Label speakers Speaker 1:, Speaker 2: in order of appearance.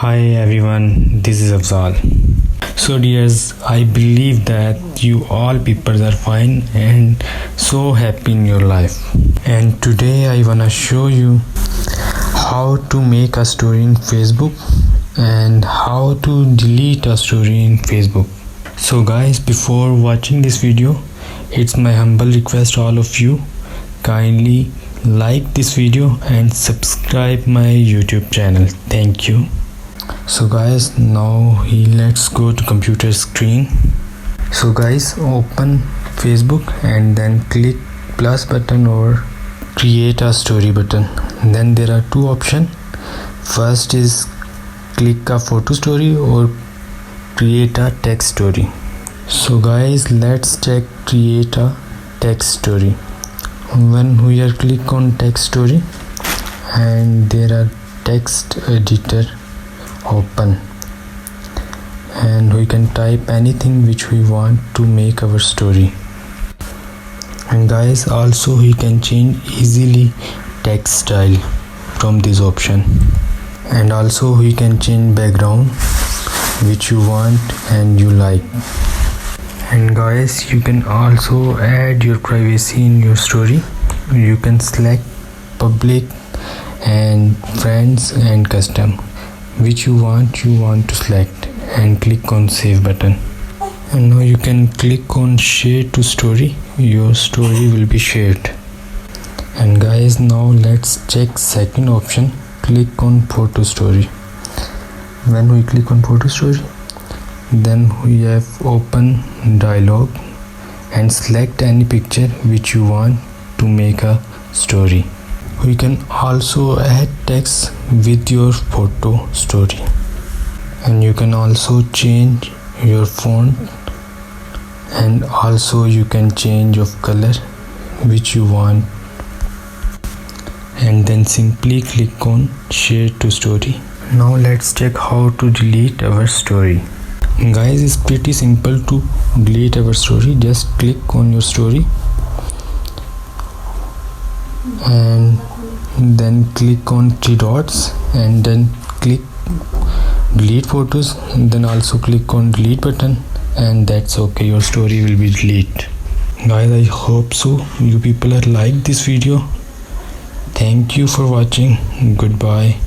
Speaker 1: Hi everyone, this is Afzal. So dears, I believe that you all people are fine and so happy in your life. And today I wanna show you how to make a story in Facebook and how to delete a story in Facebook. So guys, before watching this video, it's my humble request all of you, kindly like this video and subscribe my YouTube channel. Thank you. So guys, now let's go to computer screen. So guys, open Facebook and then click plus button or create a story button. Then there are two options. First is click a photo story or create a text story. So guys, let's check create a text story. When we are click on text story and there are text editor open and we can type anything which we want to make our story. And guys, also we can change easily text style from this option, and also we can change background which you want and you like. And guys, you can also add your privacy in your story. You can select public and friends and custom, which you want to select and click on save button. And now you can click on share to story. Your story will be shared. And guys, now let's check second option, click on photo story. When we click on photo story, then we have open dialog and select any picture which you want to make a story. We can also add text with your photo story, and you can also change your font, and also you can change of color which you want, and then simply click on share to story. Now let's check how to delete our story. Guys, it's pretty simple to delete our story. Just click on your story and then click on three dots and then click delete photos, and then also click on delete button, and that's okay, your story will be deleted. Guys, I hope so you people are like this video. Thank you for watching. Goodbye.